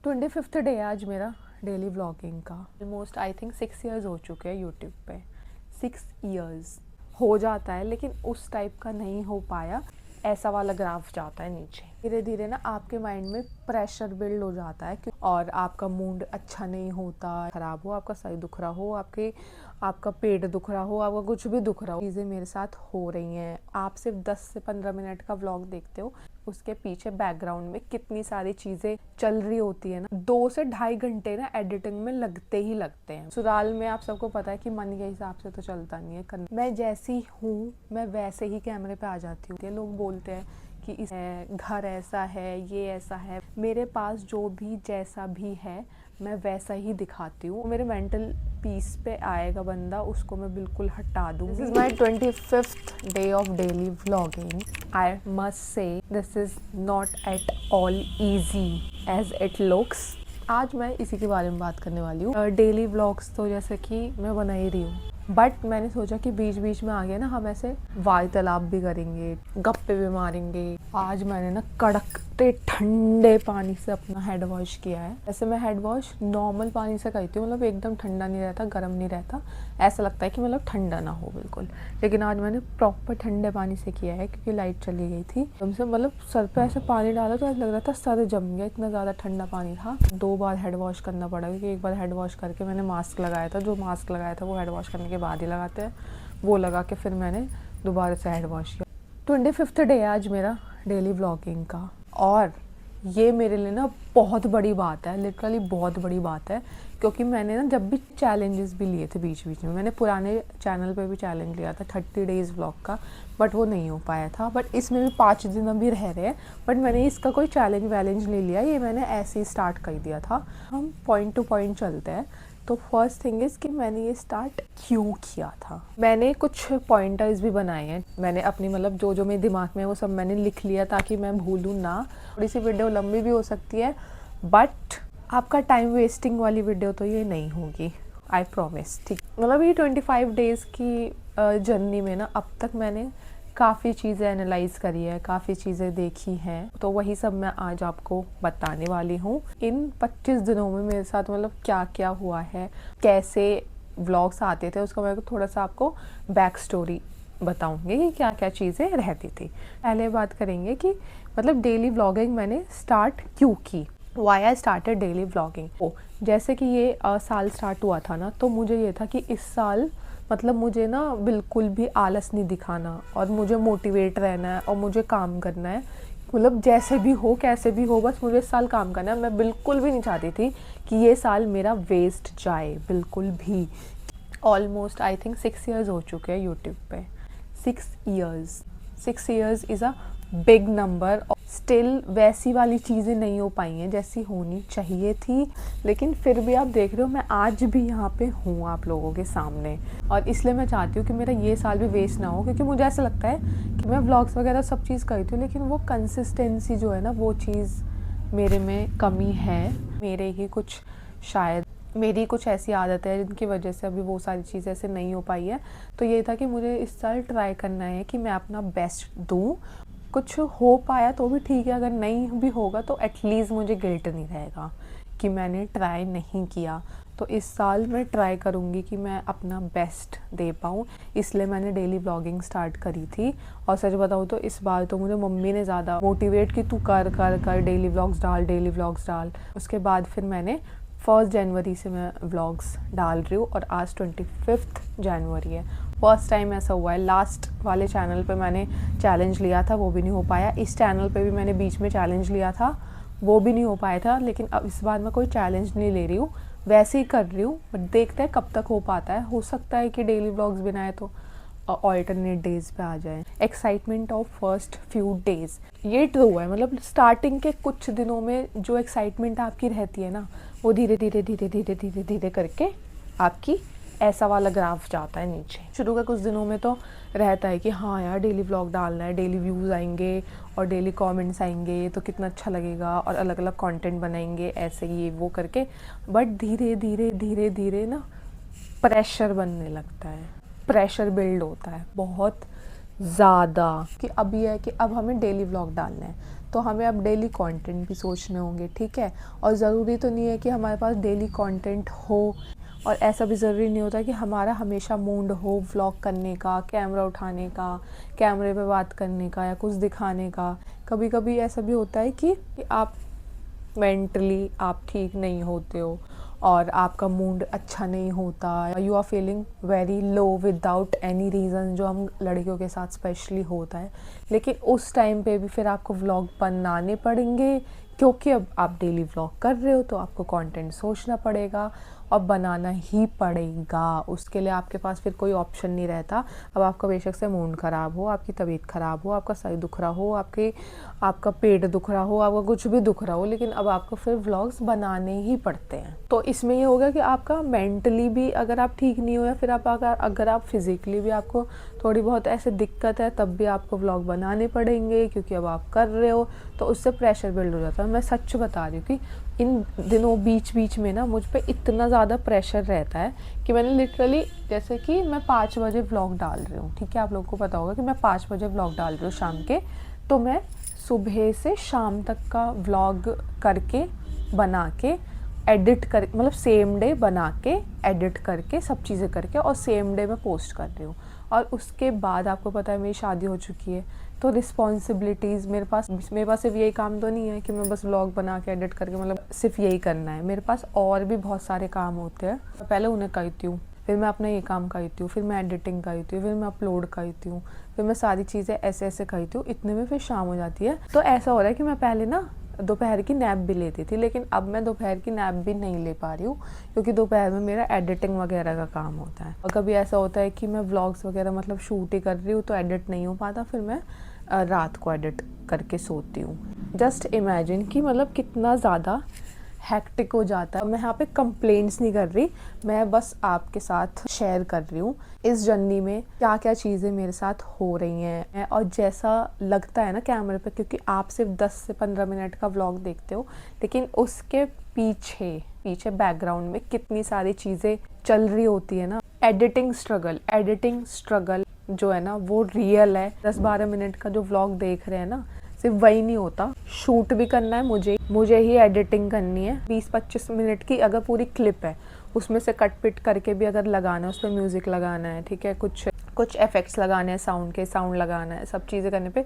25th day है आज मेरा डेली व्लॉगिंग का। ऑलमोस्ट आई थिंक 6 ईयर्स हो चुके हैं यूट्यूब पे। 6 ईयर्स हो जाता है लेकिन उस टाइप का नहीं हो पाया। ऐसा वाला ग्राफ जाता है नीचे। धीरे धीरे ना आपके माइंड में प्रेशर बिल्ड हो जाता है और आपका मूड अच्छा नहीं होता, खराब हो, आपका सर दुख रहा हो, आपका पेट दुख रहा हो, आपका कुछ भी दुख रहा हो। चीज़ें मेरे साथ हो रही हैं। आप सिर्फ 10 से 15 मिनट का व्लॉग देखते हो, उसके पीछे बैकग्राउंड में कितनी सारी चीज़ें चल रही होती है ना। 2 से ढाई घंटे ना एडिटिंग में लगते ही लगते हैं। ससुराल में आप सबको पता है कि मन के हिसाब से तो चलता नहीं है। मैं जैसी हूँ मैं वैसे ही कैमरे पे आ जाती हूँ। लोग बोलते हैं कि इस घर ऐसा है, ये ऐसा है। मेरे पास जो भी जैसा भी है मैं वैसा ही दिखाती हूँ। मेरे मेंटल पीस पे आएगा बंदा, उसको मैं बिल्कुल हटा दूँ। This is my 25th day of daily vlogging. I must say this is not at all easy as it looks. आज मैं इसी के बारे में बात करने वाली हूँ। डेली व्लॉग्स तो जैसे कि मैं बना ही रही हूँ, बट मैंने सोचा कि बीच बीच में आगे ना हम ऐसे वार्तालाप भी करेंगे, गप्पे भी मारेंगे। आज मैंने ना कड़कते ठंडे पानी से अपना हेड वॉश किया है। ऐसे मैं हेड वॉश नॉर्मल पानी से करती हूँ, मतलब एकदम ठंडा नहीं रहता, गर्म नहीं रहता, ऐसा लगता है कि मतलब ठंडा ना हो बिल्कुल। लेकिन आज मैंने प्रॉपर ठंडे पानी से किया है क्योंकि लाइट चली गई थी। तुमसे मतलब सर पे ऐसे पानी डाला तो ऐसा लग रहा था सर जम गया, इतना ज़्यादा ठंडा पानी था। 2 बार हेड वॉश करना पड़ा क्योंकि एक बार हेड वॉश करके मैंने मास्क लगाया था। जो मास्क लगाया था वो हेड वॉश करने के बाद ही लगाते हैं, वो लगा के फिर मैंने दोबारा से हेड वॉश किया। 25th डे है आज मेरा डेली व्लॉगिंग का, और ये मेरे लिए ना बहुत बड़ी बात है, लिटरली बहुत बड़ी बात है। क्योंकि मैंने ना जब भी चैलेंजेस भी लिए थे बीच बीच में, मैंने पुराने चैनल पे भी चैलेंज लिया था 30 डेज़ व्लॉग का, बट वो नहीं हो पाया था। बट इसमें भी 5 दिन अभी रह रहे हैं, बट मैंने इसका कोई चैलेंज वैलेंज नहीं लिया, ये मैंने ऐसे ही स्टार्ट कर दिया था। हम पॉइंट टू पॉइंट चलते हैं। तो फर्स्ट थिंग इज़ कि मैंने ये स्टार्ट क्यों किया था। मैंने कुछ पॉइंटर्स भी बनाए हैं। मैंने अपनी मतलब जो जो मेरे दिमाग में वो सब मैंने लिख लिया ताकि मैं भूलूँ ना। थोड़ी सी वीडियो लंबी भी हो सकती है, बट आपका टाइम वेस्टिंग वाली वीडियो तो ये नहीं होगी, आई प्रॉमिस। ठीक, मतलब ये 25 डेज़ की जर्नी में ना अब तक मैंने काफ़ी चीज़ें एनालाइज करी है, काफ़ी चीज़ें देखी हैं, तो वही सब मैं आज आपको बताने वाली हूँ। इन 25 दिनों में मेरे साथ मतलब क्या क्या हुआ है, कैसे व्लॉग्स आते थे, उसका मैं थोड़ा सा आपको बैक स्टोरी बताऊंगी कि क्या क्या चीज़ें रहती थी। पहले बात करेंगे कि मतलब डेली व्लॉगिंग मैंने स्टार्ट क्यों की, why I started daily vlogging. जैसे कि ये साल स्टार्ट हुआ था ना, तो मुझे ये था कि इस साल मतलब मुझे ना बिल्कुल भी आलस नहीं दिखाना और मुझे मोटिवेट रहना है और मुझे काम करना है। मतलब जैसे भी हो कैसे भी हो, बस मुझे इस साल काम करना है। मैं बिल्कुल भी नहीं चाहती थी कि ये साल मेरा वेस्ट जाए, बिल्कुल भी। ऑलमोस्ट आई थिंक 6 ईयर्स हो चुके हैं यूट्यूब पे। 6 years is a big number. Still वैसी वाली चीज़ें नहीं हो पाई हैं जैसी होनी चाहिए थी, लेकिन फिर भी आप देख रहे हो मैं आज भी यहाँ पे हूँ आप लोगों के सामने। और इसलिए मैं चाहती हूँ कि मेरा ये साल भी वेस्ट ना हो, क्योंकि मुझे ऐसा लगता है कि मैं व्लॉग्स वगैरह सब चीज़ करती हूँ, लेकिन वो कंसिस्टेंसी जो है ना, वो चीज़ मेरे में कमी है। मेरे ही कुछ शायद मेरी कुछ ऐसी आदत है जिनकी वजह से अभी वो सारी चीज़ें ऐसे नहीं हो पाई है। तो ये था कि मुझे इस साल ट्राई करना है कि मैं अपना बेस्ट दूँ। कुछ हो पाया तो भी ठीक है, अगर नहीं भी होगा तो एटलीस्ट मुझे गिल्ट नहीं रहेगा कि मैंने ट्राई नहीं किया। तो इस साल मैं ट्राई करूँगी कि मैं अपना बेस्ट दे पाऊँ, इसलिए मैंने डेली व्लॉगिंग स्टार्ट करी थी। और सच बताऊँ तो इस बार तो मुझे मम्मी ने ज़्यादा मोटिवेट की, तू कर कर कर डेली व्लॉग्स डाल, डेली व्लॉग्स डाल। उसके बाद फिर मैंने 1 जनवरी से मैं व्लॉग्स डाल रही हूँ और आज 25 जनवरी है। फर्स्ट टाइम ऐसा हुआ है। लास्ट वाले चैनल पे मैंने चैलेंज लिया था, वो भी नहीं हो पाया। इस चैनल पे भी मैंने बीच में चैलेंज लिया था, वो भी नहीं हो पाया था। लेकिन अब इस बार मैं कोई चैलेंज नहीं ले रही हूँ, वैसे ही कर रही हूँ, बट देखते हैं कब तक हो पाता है। हो सकता है कि डेली व्लॉग्स बनाए तो ऑल्टरनेट डेज पे आ जाए। Excitement of first few days, ये ट्रू है। मतलब स्टार्टिंग के कुछ दिनों में जो एक्साइटमेंट आपकी रहती है ना, वो धीरे धीरे धीरे धीरे धीरे धीरे करके आपकी ऐसा वाला ग्राफ जाता है नीचे। शुरू के कुछ दिनों में तो रहता है कि हाँ यार डेली व्लॉग डालना है, डेली व्यूज़ आएंगे और डेली कमेंट्स आएंगे तो कितना अच्छा लगेगा, और अलग अलग कंटेंट बनाएंगे ऐसे ये वो करके। बट धीरे धीरे धीरे धीरे ना प्रेशर बनने लगता है, प्रेशर बिल्ड होता है बहुत ज़्यादा कि अब ये है कि अब हमें डेली व्लॉग डालना है। तो हमें अब डेली कंटेंट भी सोचने होंगे, ठीक है। और ज़रूरी तो नहीं है कि हमारे पास डेली कंटेंट हो, और ऐसा भी ज़रूरी नहीं होता कि हमारा हमेशा मूड हो व्लॉग करने का, कैमरा उठाने का, कैमरे पे बात करने का या कुछ दिखाने का। कभी कभी ऐसा भी होता है कि आप मेंटली आप ठीक नहीं होते हो और आपका मूड अच्छा नहीं होता, you are feeling very low without any reason, जो हम लड़कियों के साथ स्पेशली होता है। लेकिन उस टाइम पे भी फिर आपको व्लॉग बनाने पड़ेंगे, क्योंकि अब आप डेली व्लॉग कर रहे हो तो आपको कंटेंट सोचना पड़ेगा और बनाना ही पड़ेगा। उसके लिए आपके पास फिर कोई ऑप्शन नहीं रहता। अब आपका बेशक से मूड ख़राब हो, आपकी तबीयत ख़राब हो, आपका सर दुख रहा हो, आपका पेट दुख रहा हो, आपका कुछ भी दुख रहा हो, लेकिन अब आपको फिर व्लॉग्स बनाने ही पड़ते हैं। तो इसमें ये होगा कि आपका मेंटली भी अगर आप ठीक नहीं हो, या फिर आप अगर आप फिज़िकली भी आपको थोड़ी बहुत ऐसे दिक्कत है, तब भी आपको व्लॉग बनाने पड़ेंगे, क्योंकि अब आप कर रहे हो तो उससे प्रेशर बिल्ड हो जाता है। मैं सच बता रही हूँ कि इन दिनों बीच बीच में ना मुझ पे इतना ज़्यादा प्रेशर रहता है कि मैंने लिटरली, जैसे कि मैं 5 बजे व्लॉग डाल रही हूँ, ठीक है, आप लोगों को पता होगा कि मैं 5 बजे व्लॉग डाल रही हूँ शाम के, तो मैं सुबह से शाम तक का व्लॉग करके बना के एडिट कर, मतलब सेम डे बना के एडिट करके सब चीज़ें करके और सेम डे में पोस्ट कर रही हूँ। और उसके बाद आपको पता है मेरी शादी हो चुकी है, तो रिस्पॉन्सिबिलिटीज़ मेरे पास सिर्फ यही काम तो नहीं है कि मैं बस व्लॉग बना के एडिट करके, मतलब सिर्फ यही करना है। मेरे पास और भी बहुत सारे काम होते हैं। पहले उन्हें करती हूँ, फिर मैं अपना ये काम करती हूँ, फिर मैं एडिटिंग करती हूँ, फिर मैं अपलोड करती हूँ, फिर मैं सारी चीज़ें ऐसे ऐसे करती हूँ। इतने में फिर शाम हो जाती है। तो ऐसा हो रहा है कि मैं पहले ना दोपहर की नैप भी लेती थी, लेकिन अब मैं दोपहर की नैप भी नहीं ले पा रही हूँ, क्योंकि दोपहर में मेरा एडिटिंग वगैरह का काम होता है। और कभी ऐसा होता है कि मैं व्लॉग्स वगैरह मतलब शूट ही कर रही हूँ तो एडिट नहीं हो पाता, फिर मैं रात को एडिट करके सोती हूँ। जस्ट इमेजिन कि मतलब कितना ज़्यादा हैक्टिक हो जाता है। मैं यहाँ पे कंप्लेंट्स नहीं कर रही, मैं बस आपके साथ शेयर कर रही हूँ इस जर्नी में क्या क्या चीज़ें मेरे साथ हो रही हैं। और जैसा लगता है ना कैमरे पे, क्योंकि आप सिर्फ 10 से 15 मिनट का व्लॉग देखते हो, लेकिन उसके पीछे बैकग्राउंड में कितनी सारी चीज़ें चल रही होती है ना। एडिटिंग स्ट्रगल जो है ना वो रियल है। 10-12 मिनट का जो व्लॉग देख रहे हैं ना, सिर्फ वही नहीं होता, शूट भी करना है मुझे ही एडिटिंग करनी है। 20-25 मिनट की अगर पूरी क्लिप है, उसमें से कट पिट करके भी अगर लगाना है, उस पर म्यूज़िक लगाना है, ठीक है, कुछ इफेक्ट्स लगाने हैं, साउंड लगाना है, सब चीज़ें करने पे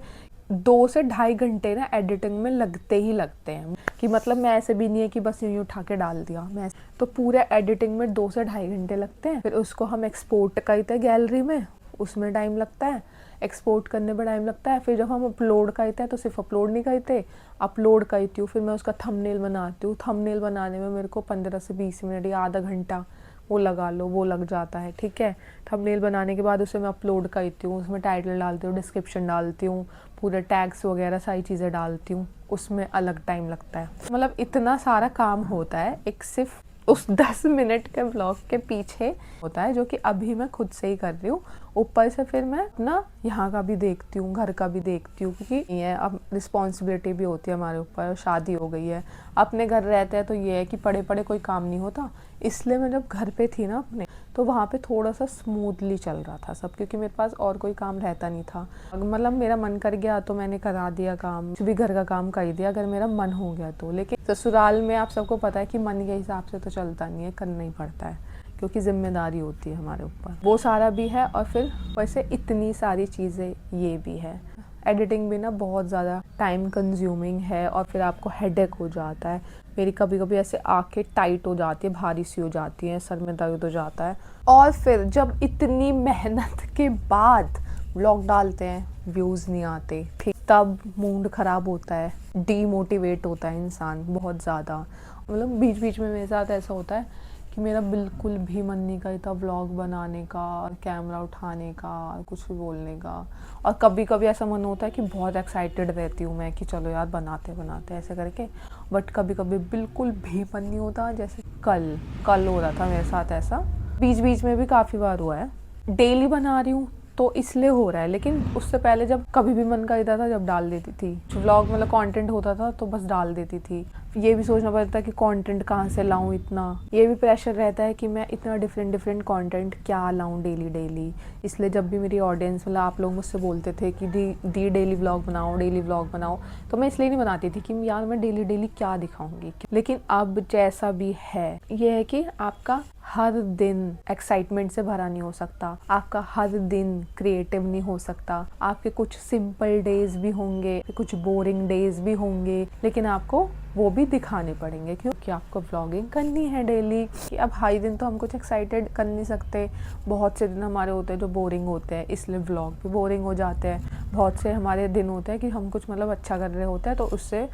2 से ढाई घंटे ना एडिटिंग में लगते हैं। कि मतलब मैं ऐसे भी नहीं है कि बस यूँ उठा के डाल दिया, मैं तो पूरे एडिटिंग में 2 से ढाई घंटे लगते हैं। फिर उसको हम एक्सपोर्ट करते हैं गैलरी में, उसमें टाइम लगता है, एक्सपोर्ट करने में टाइम लगता है। फिर जब हम अपलोड करते हैं तो सिर्फ अपलोड नहीं करते, अपलोड करती हूँ, फिर मैं उसका थंबनेल बनाती हूँ। थंबनेल बनाने में मेरे को 15 से 20 मिनट या आधा घंटा वो लगा लो, वो लग जाता है, ठीक है। थंबनेल बनाने के बाद उसे मैं अपलोड करती हूँ, उसमें टाइटल डालती हूँ, डिस्क्रिप्शन डालती हूँ, पूरे टैग्स वगैरह सारी चीज़ें डालती हूँ, उसमें अलग टाइम लगता है। मतलब इतना सारा काम होता है एक सिर्फ उस 10 मिनट के व्लॉग के पीछे होता है, जो कि अभी मैं खुद से ही कर रही हूँ। ऊपर से फिर मैं अपना यहाँ का भी देखती हूँ, घर का भी देखती हूँ, क्योंकि ये अब रिस्पॉन्सिबिलिटी भी होती है हमारे ऊपर, शादी हो गई है, अपने घर रहते हैं तो ये है कि पड़े कोई काम नहीं होता। इसलिए मैं जब घर पे थी ना अपने, तो वहाँ पे थोड़ा सा स्मूथली चल रहा था सब, क्योंकि मेरे पास और कोई काम रहता नहीं था। मतलब मेरा मन कर गया तो मैंने करा दिया काम, भी घर का काम कर दिया अगर मेरा मन हो गया तो। लेकिन ससुराल में आप सबको पता है कि मन के हिसाब से तो चलता नहीं है, करना ही पड़ता है, क्योंकि जिम्मेदारी होती है हमारे ऊपर, वो सारा भी है। और फिर वैसे इतनी सारी चीज़ें ये भी है। एडिटिंग भी ना बहुत ज़्यादा टाइम कंज्यूमिंग है, और फिर आपको हेडेक हो जाता है। मेरी कभी कभी ऐसे आंखें टाइट हो जाती है, भारी सी हो जाती हैं, सर में दर्द हो जाता है। और फिर जब इतनी मेहनत के बाद व्लॉग डालते हैं, व्यूज़ नहीं आते, ठीक, तब मूड ख़राब होता है, डीमोटिवेट होता है इंसान बहुत ज़्यादा। मतलब बीच बीच में मेरे साथ ऐसा होता है कि मेरा बिल्कुल भी मन नहीं करता व्लॉग बनाने का, कैमरा उठाने का, कुछ भी बोलने का। और कभी कभी ऐसा मन होता है कि बहुत एक्साइटेड रहती हूँ मैं कि चलो यार बनाते ऐसे करके, बट कभी कभी बिल्कुल भी मन नहीं होता। जैसे कल हो रहा था मेरे साथ ऐसा, बीच बीच में भी काफ़ी बार हुआ है। डेली बना रही हूँ तो इसलिए हो रहा है। लेकिन उससे पहले जब कभी भी मन करता था जब डाल देती थी। व्लॉग मतलब कंटेंट होता था तो बस डाल देती थी। ये भी सोचना पड़ता है कि कंटेंट कहाँ से लाऊं इतना, ये भी प्रेशर रहता है कि मैं इतना डिफरेंट कंटेंट क्या लाऊं डेली। इसलिए जब भी मेरी ऑडियंस मतलब आप लोग मुझसे बोलते थे कि दी डेली व्लॉग बनाओ, तो मैं इसलिए नहीं बनाती थी कि यार मैं डेली क्या दिखाऊंगी। लेकिन अब जैसा भी है, ये है कि आपका हर दिन एक्साइटमेंट से भरा नहीं हो सकता, आपका हर दिन क्रिएटिव नहीं हो सकता। आपके कुछ सिंपल डेज भी होंगे, कुछ बोरिंग डेज भी होंगे, लेकिन आपको वो भी दिखाने पड़ेंगे क्योंकि आपको व्लॉगिंग करनी है डेली। कि अब हर दिन तो हम कुछ एक्साइटेड कर नहीं सकते। बहुत से दिन हमारे होते हैं जो बोरिंग होते हैं, इसलिए व्लॉग भी बोरिंग हो जाते हैं। बहुत से हमारे दिन होते हैं कि हम कुछ मतलब अच्छा कर रहे होते हैं, तो उससे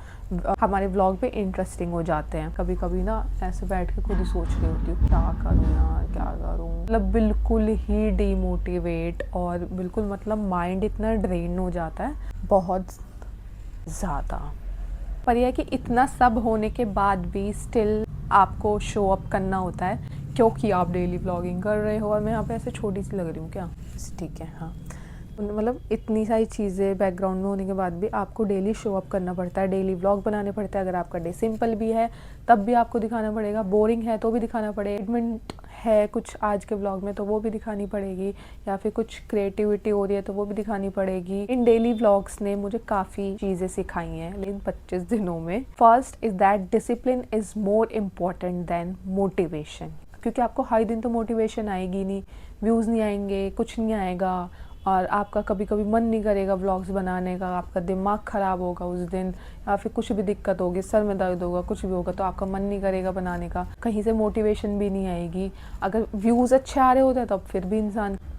हमारे व्लॉग पे इंटरेस्टिंग हो जाते हैं। कभी कभी ना ऐसे बैठ के खुद ही सोच रही होती हूँ क्या करूँ यार, क्या करूँ, मतलब बिल्कुल ही डीमोटिवेट और बिल्कुल मतलब माइंड इतना ड्रेन हो जाता है बहुत ज़्यादा। पर यह है कि इतना सब होने के बाद भी स्टिल आपको शो अप करना होता है क्योंकि आप डेली व्लॉगिंग कर रहे हो। और मैं यहाँ पे ऐसे छोटी सी लग रही हूँ क्या? ठीक है, हाँ। मतलब इतनी सारी चीज़ें बैकग्राउंड में होने के बाद भी आपको डेली शो अप करना पड़ता है, डेली व्लॉग बनाने पड़ते हैं। अगर आपका डे सिंपल भी है तब भी आपको दिखाना पड़ेगा, बोरिंग है तो भी दिखाना पड़ेगा, एडमेंट है कुछ आज के व्लॉग में तो वो भी दिखानी पड़ेगी, या फिर कुछ क्रिएटिविटी हो रही है तो वो भी दिखानी पड़ेगी। इन डेली व्लॉग्स ने मुझे काफ़ी चीज़ें सिखाई हैं लेकिन 25 दिनों में। First is that discipline is more important than motivation. क्योंकि आपको हर दिन तो मोटिवेशन आएगी नहीं, व्यूज़ नहीं आएंगे, कुछ नहीं आएगा, और आपका कभी कभी मन नहीं करेगा व्लॉग्स बनाने का, आपका दिमाग ख़राब होगा उस दिन, या फिर कुछ भी दिक्कत होगी, सर में दर्द होगा, कुछ भी होगा, तो आपका मन नहीं करेगा बनाने का, कहीं से मोटिवेशन भी नहीं आएगी। अगर व्यूज़ अच्छे आ रहे होते हैं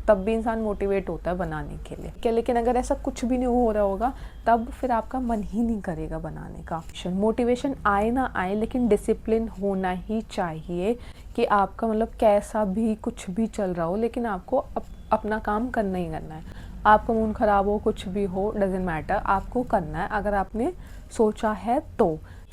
तब भी इंसान मोटिवेट होता है बनाने के लिए क्या। लेकिन अगर ऐसा कुछ भी नहीं हो रहा होगा तब फिर आपका मन ही नहीं करेगा बनाने का। मोटिवेशन आए ना आए लेकिन डिसिप्लिन होना ही चाहिए कि आपका मतलब कैसा भी कुछ भी चल रहा हो लेकिन आपको अपना काम करना ही करना है। आपका मूड ख़राब हो, कुछ भी हो, डजेंट मैटर, आपको करना है अगर आपने सोचा है तो।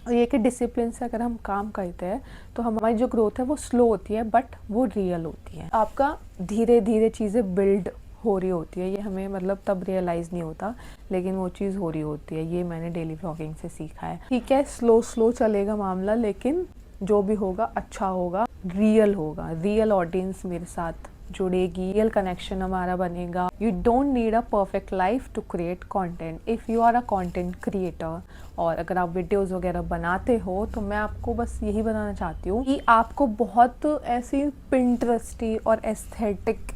और ये कि डिसिप्लिन से अगर हम काम करते हैं तो हमारी जो ग्रोथ है वो स्लो होती है बट वो रियल होती है। आपका धीरे धीरे चीज़ें बिल्ड हो रही होती है, ये हमें मतलब तब रियलाइज़ नहीं होता लेकिन वो चीज़ हो रही होती है। ये मैंने डेली व्लॉगिंग से सीखा है। ठीक है, स्लो चलेगा मामला, लेकिन जो भी होगा अच्छा होगा, रियल होगा, रियल ऑडियंस मेरे साथ जुड़ेगी, रियल कनेक्शन हमारा बनेगा। You don't need a perfect life to create content if you are a content creator. और अगर आप वीडियोस वगैरह बनाते हो तो मैं आपको बस यही बताना चाहती हूँ कि आपको बहुत ऐसी पिंटरेस्टी और एस्थेटिक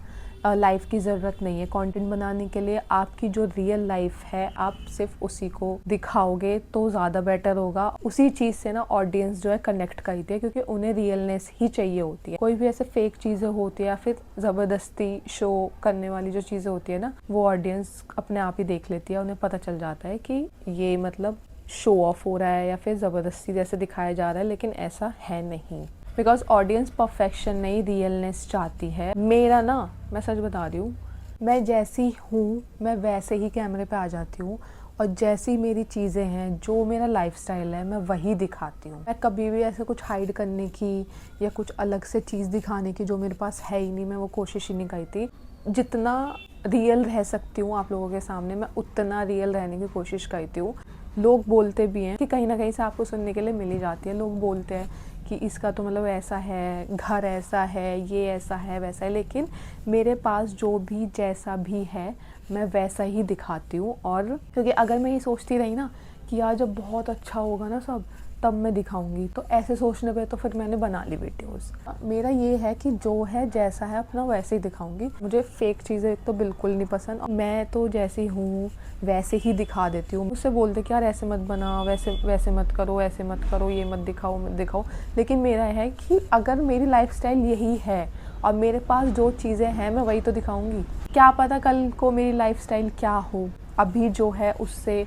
लाइफ की ज़रूरत नहीं है कंटेंट बनाने के लिए। आपकी जो रियल लाइफ है आप सिर्फ उसी को दिखाओगे तो ज़्यादा बेटर होगा। उसी चीज़ से ना ऑडियंस जो है कनेक्ट करती है क्योंकि उन्हें रियलनेस ही चाहिए होती है। कोई भी ऐसे फेक चीज़ें होती है या फिर ज़बरदस्ती शो करने वाली जो चीज़ें होती है ना, वो ऑडियंस अपने आप ही देख लेती है। उन्हें पता चल जाता है कि ये मतलब शो ऑफ हो रहा है या फिर ज़बरदस्ती जैसे दिखाया जा रहा है, लेकिन ऐसा है नहीं। बिकॉज ऑडियंस परफेक्शन नहीं, रियलनेस चाहती है। मेरा ना, मैं सच बता रही हूँ, मैं जैसी हूँ मैं वैसे ही कैमरे पे आ जाती हूँ और जैसी मेरी चीज़ें हैं, जो मेरा लाइफस्टाइल है, मैं वही दिखाती हूँ। मैं कभी भी ऐसे कुछ हाइड करने की या कुछ अलग से चीज़ दिखाने की जो मेरे पास है ही नहीं, मैं वो कोशिश ही नहीं करती। जितना रियल रह सकती हूँ आप लोगों के सामने, मैं उतना रियल रहने की कोशिश करती हूँ। लोग बोलते भी हैं कि कहीं ना कहीं से आपको सुनने के लिए मिल ही जाती है। लोग बोलते हैं कि इसका तो मतलब ऐसा है, घर ऐसा है, ये ऐसा है, वैसा है, लेकिन मेरे पास जो भी जैसा भी है मैं वैसा ही दिखाती हूँ। और क्योंकि अगर मैं ये सोचती रही ना कि यार जब बहुत अच्छा होगा ना सब तब मैं दिखाऊंगी, तो ऐसे सोचने पे तो फिर मैंने बना ली वीडियोस। मेरा ये है कि जो है जैसा है अपना वैसे ही दिखाऊंगी। मुझे फेक चीज़ें तो बिल्कुल नहीं पसंद, मैं तो जैसी हूँ वैसे ही दिखा देती हूँ। मुझसे बोलते कि यार ऐसे मत बना, वैसे मत करो, ऐसे मत करो, ये मत दिखाओ। लेकिन मेरा है कि अगर मेरी लाइफस्टाइल यही है और मेरे पास जो चीज़ें हैं मैं वही तो दिखाऊंगी। क्या पता कल को मेरी लाइफस्टाइल क्या हो, अभी जो है उससे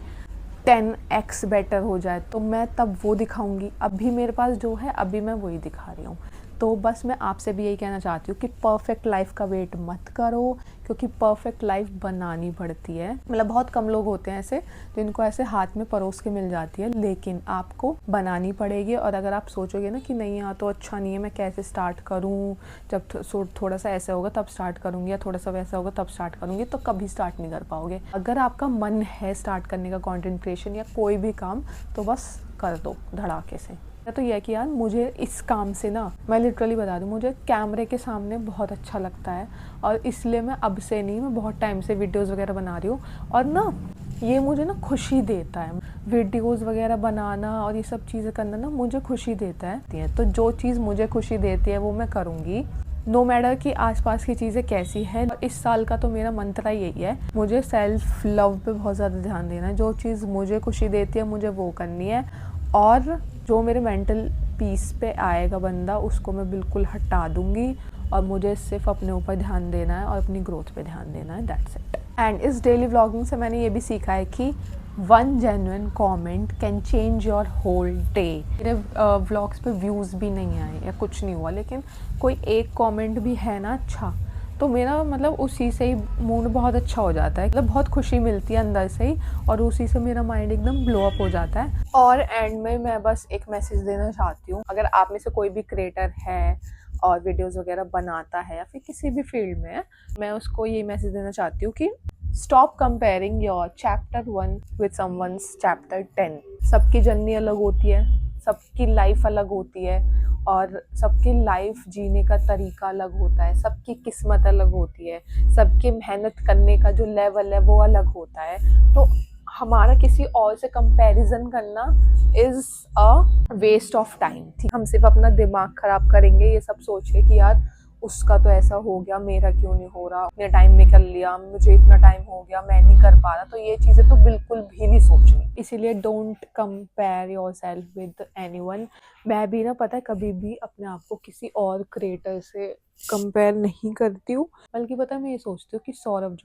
10x बेटर हो जाए तो मैं तब वो दिखाऊंगी। अभी मेरे पास जो है अभी मैं वही दिखा रही हूँ। तो बस मैं आपसे भी यही कहना चाहती हूँ कि परफेक्ट लाइफ का वेट मत करो, क्योंकि परफेक्ट लाइफ बनानी पड़ती है। मतलब बहुत कम लोग होते हैं ऐसे जिनको ऐसे हाथ में परोस के मिल जाती है, लेकिन आपको बनानी पड़ेगी। और अगर आप सोचोगे ना कि नहीं यहाँ तो अच्छा नहीं है, मैं कैसे स्टार्ट करूँ, जब थोड़ा सा ऐसा होगा तब स्टार्ट करूँगी या थोड़ा सा वैसा होगा तब स्टार्ट करूँगी, तो कभी स्टार्ट नहीं कर पाओगे। अगर आपका मन है स्टार्ट करने का कंटेंट क्रिएशन या कोई भी काम, तो बस कर दो धड़ाके से। तो यह कि यार मुझे इस काम से ना, मैं लिटरली बता दूँ, मुझे कैमरे के सामने बहुत अच्छा लगता है, और इसलिए मैं अब से नहीं, मैं बहुत टाइम से वीडियोस वगैरह बना रही हूँ। और ना ये मुझे ना खुशी देता है, वीडियोस वगैरह बनाना और ये सब चीज़ें करना ना मुझे खुशी देता है। तो जो चीज़ मुझे खुशी देती है वो मैं करूँगी, नो मैटर कि आसपास की चीज़ें कैसी है। इस साल का तो मेरा मंत्र यही है, मुझे सेल्फ लव पे बहुत ज़्यादा ध्यान देना है। जो चीज़ मुझे खुशी देती है मुझे वो करनी है, और जो मेरे मेंटल पीस पे आएगा बंदा उसको मैं बिल्कुल हटा दूँगी, और मुझे सिर्फ अपने ऊपर ध्यान देना है और अपनी ग्रोथ पे ध्यान देना है, दैट्स इट। एंड इस डेली व्लॉगिंग से मैंने ये भी सीखा है कि one genuine comment can change your whole day. मेरे व्लॉग्स पे व्यूज़ भी नहीं आए या कुछ नहीं हुआ, लेकिन कोई एक कमेंट भी है ना अच्छा, तो मेरा मतलब उसी से ही मूड बहुत अच्छा हो जाता है, मतलब बहुत खुशी मिलती है अंदर से ही, और उसी से मेरा माइंड एकदम ब्लो अप हो जाता है। और एंड में मैं बस एक मैसेज देना चाहती हूँ, अगर आप में से कोई भी क्रिएटर है और वीडियोस वगैरह बनाता है या फिर किसी भी फील्ड में है, मैं उसको ये मैसेज देना चाहती हूँ कि stop comparing your chapter 1 with someone's chapter 10। सबकी जर्नी अलग होती है, सबकी लाइफ अलग होती है, और सबकी लाइफ जीने का तरीका अलग होता है, सबकी किस्मत अलग होती है, सबकी मेहनत करने का जो लेवल है वो अलग होता है। तो हमारा किसी और से कंपैरिजन करना is a waste of time. ठीक, हम सिर्फ अपना दिमाग ख़राब करेंगे ये सब सोच के कि यार उसका तो ऐसा हो गया, मेरा क्यों नहीं हो रहा, इतने टाइम में कर लिया, मुझे इतना टाइम हो गया, मैं नहीं कर पा रहा। तो ये चीज़ें तो बिल्कुल भी नहीं सोचनी। इसीलिए don't compare your self with anyone. मैं भी ना, पता है, कभी भी अपने आप को किसी और क्रिएटर से कंपेयर नहीं करती हूँ, बल्कि पता है मैं ये सोचती हूँ कि सौरभ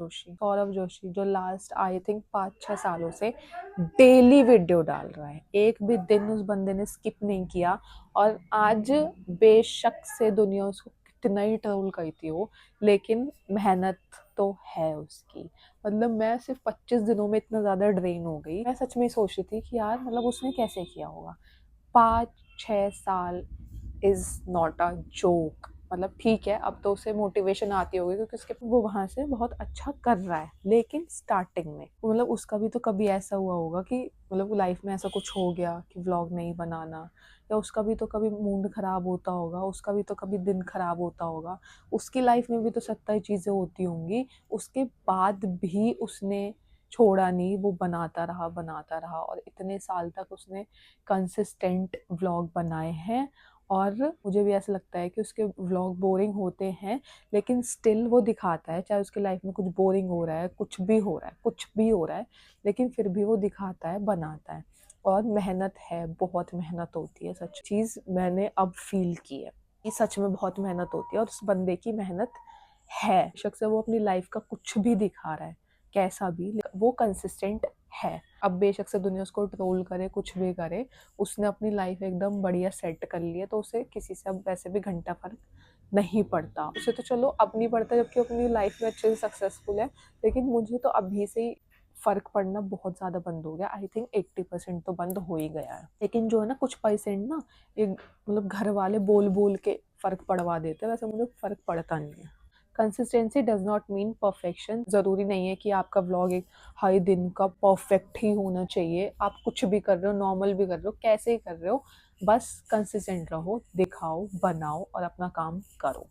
जोशी जो लास्ट आई थिंक 5-6 सालों से डेली वीडियो डाल रहा है, एक भी दिन उस बंदे ने स्किप नहीं किया। और आज बेशक से दुनिया उसको कितना ही ट्रोल करती हो, लेकिन मेहनत तो है उसकी। मतलब मैं सिर्फ 25 दिनों में इतना ज़्यादा ड्रेन हो गई, मैं सच में सोच रही थी कि यार मतलब उसने कैसे किया होगा। 5-6 साल इज़ नॉट अ जोक। मतलब ठीक है, अब तो उसे मोटिवेशन आती होगी क्योंकि उसके वो वहाँ से बहुत अच्छा कर रहा है, लेकिन स्टार्टिंग में मतलब उसका भी तो कभी ऐसा हुआ होगा कि मतलब लाइफ में ऐसा कुछ हो गया कि व्लॉग नहीं बनाना, या उसका भी तो कभी मूड ख़राब होता होगा, उसका भी तो कभी दिन ख़राब होता होगा, उसकी लाइफ में भी तो 70 चीज़ें होती होंगी। उसके बाद भी उसने छोड़ा नहीं, वो बनाता रहा, और इतने साल तक उसने कंसिस्टेंट व्लॉग बनाए हैं। और मुझे भी ऐसा लगता है कि उसके व्लॉग बोरिंग होते हैं, लेकिन स्टिल वो दिखाता है, चाहे उसकी लाइफ में कुछ बोरिंग हो रहा है, कुछ भी हो रहा है, लेकिन फिर भी वो दिखाता है, बनाता है। और मेहनत है, बहुत मेहनत होती है, सच चीज़ मैंने अब फील की है कि सच में बहुत मेहनत होती है, और उस बंदे की मेहनत है। बेशक से वो अपनी लाइफ का कुछ भी दिखा रहा है, कैसा भी, वो कंसिस्टेंट है। अब बेशक से दुनिया उसको ट्रोल करे, कुछ भी करे, उसने अपनी लाइफ एकदम बढ़िया सेट कर ली है, तो उसे किसी से अब वैसे भी घंटा फर्क नहीं पड़ता। उसे तो चलो अब नहीं पड़ता जबकि अपनी लाइफ में अच्छे से सक्सेसफुल है, लेकिन मुझे तो अभी से ही फ़र्क पड़ना बहुत ज़्यादा बंद हो गया। आई थिंक 80% तो बंद हो ही गया है, लेकिन जो है ना कुछ परसेंट ना, एक मतलब घर वाले बोल बोल के फ़र्क पड़वा देते हैं, वैसे मुझे फ़र्क पड़ता नहीं है। Consistency does not mean perfection. ज़रूरी नहीं है कि आपका व्लॉग एक हर दिन का परफेक्ट ही होना चाहिए। आप कुछ भी कर रहे हो, नॉर्मल भी कर रहे हो, कैसे ही कर रहे हो, बस कंसिस्टेंट रहो, दिखाओ, बनाओ और अपना काम करो।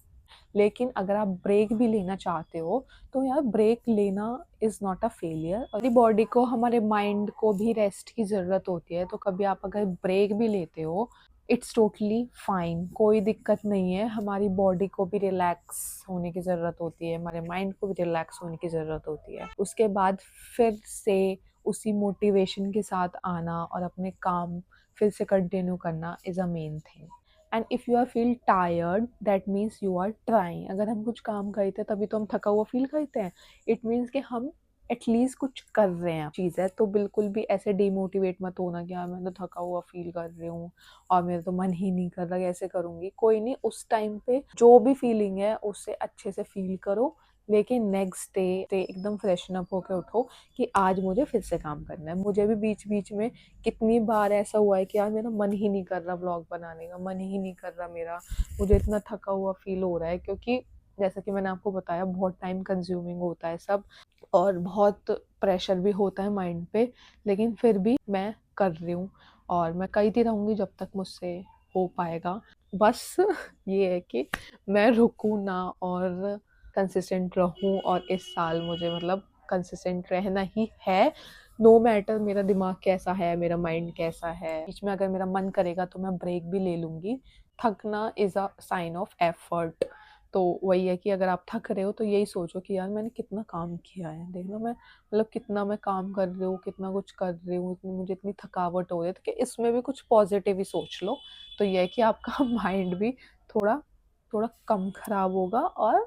लेकिन अगर आप ब्रेक भी लेना चाहते हो तो यार ब्रेक लेना इज़ नॉट अ फेलियर। और बॉडी को, हमारे माइंड को भी रेस्ट की ज़रूरत होती है, तो कभी आप अगर ब्रेक भी लेते हो, इट्स टोटली फाइन, कोई दिक्कत नहीं है। हमारी बॉडी को भी रिलैक्स होने की ज़रूरत होती है, हमारे माइंड को भी रिलैक्स होने की ज़रूरत होती है। उसके बाद फिर से उसी मोटिवेशन के साथ आना और अपने काम फिर से कंटिन्यू करना is a main thing. And if you are feel tired, that means you are trying. अगर हम कुछ काम करते हैं तभी तो हम थका हुआ फील करते हैं, इट मीन्स कि हम एटलीस्ट कुछ कर रहे हैं चीज़ है। तो बिल्कुल भी ऐसे डिमोटिवेट मत होना कि यार मैं तो थका हुआ फील कर रही हूँ और मेरा तो मन ही नहीं कर रहा, कैसे करूँगी। कोई नहीं, उस टाइम पे जो भी फीलिंग है उससे अच्छे से फील करो, लेकिन नेक्स्ट डे एकदम फ्रेशन अप होकर उठो कि आज मुझे फिर से काम करना है। मुझे भी बीच बीच में कितनी बार ऐसा हुआ है कि यार मेरा मन ही नहीं कर रहा व्लॉग बनाने का, मन ही नहीं कर रहा मेरा, मुझे इतना थका हुआ फील हो रहा है, क्योंकि जैसा कि मैंने आपको बताया बहुत टाइम कंज्यूमिंग होता है सब, और बहुत प्रेशर भी होता है माइंड पे, लेकिन फिर भी मैं कर रही हूँ और मैं करती रहूँगी जब तक मुझसे हो पाएगा। बस ये है कि मैं रुकूँ ना और कंसिस्टेंट रहूँ, और इस साल मुझे मतलब कंसिस्टेंट रहना ही है, नो मैटर मेरा दिमाग कैसा है, मेरा माइंड कैसा है। बीच में अगर मेरा मन करेगा तो मैं ब्रेक भी ले लूँगी। थकना is a sign of effort. तो वही है कि अगर आप थक रहे हो तो यही सोचो कि यार मैंने कितना काम किया है, देखना मैं मतलब कितना मैं काम कर रही हूँ, कितना कुछ कर रही हूँ, इतनी मुझे इतनी थकावट हो रही है, तो कि इसमें भी कुछ पॉजिटिव ही सोच लो। तो ये है कि आपका माइंड भी थोड़ा थोड़ा कम खराब होगा और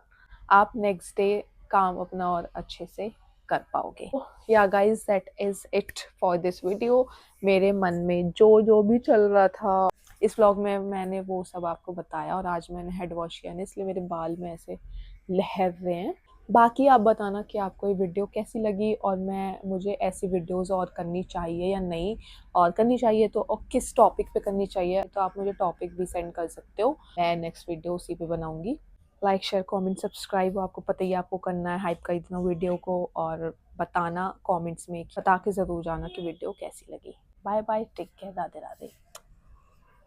आप नेक्स्ट डे काम अपना और अच्छे से कर पाओगे। Yeah guys, that is it for this video. मेरे मन में जो जो भी चल रहा था इस व्लॉग में मैंने वो सब आपको बताया, और आज मैंने हेड वॉश किया ना, इसलिए मेरे बाल में ऐसे लहर रहे हैं। बाकी आप बताना कि आपको ये वीडियो कैसी लगी, और मुझे ऐसी वीडियोस और करनी चाहिए या नहीं, और करनी चाहिए तो और किस टॉपिक पे करनी चाहिए, तो आप मुझे टॉपिक भी सेंड कर सकते हो, मैं नेक्स्ट वीडियो उसी पे बनाऊंगी। लाइक शेयर कमेंट सब्सक्राइब आपको पता ही आपको करना है, हाइप कर देना वीडियो को, और बताना कमेंट्स में, बता के ज़रूर जाना कि वीडियो कैसी लगी। Bye bye, take care, Radhe Radhe.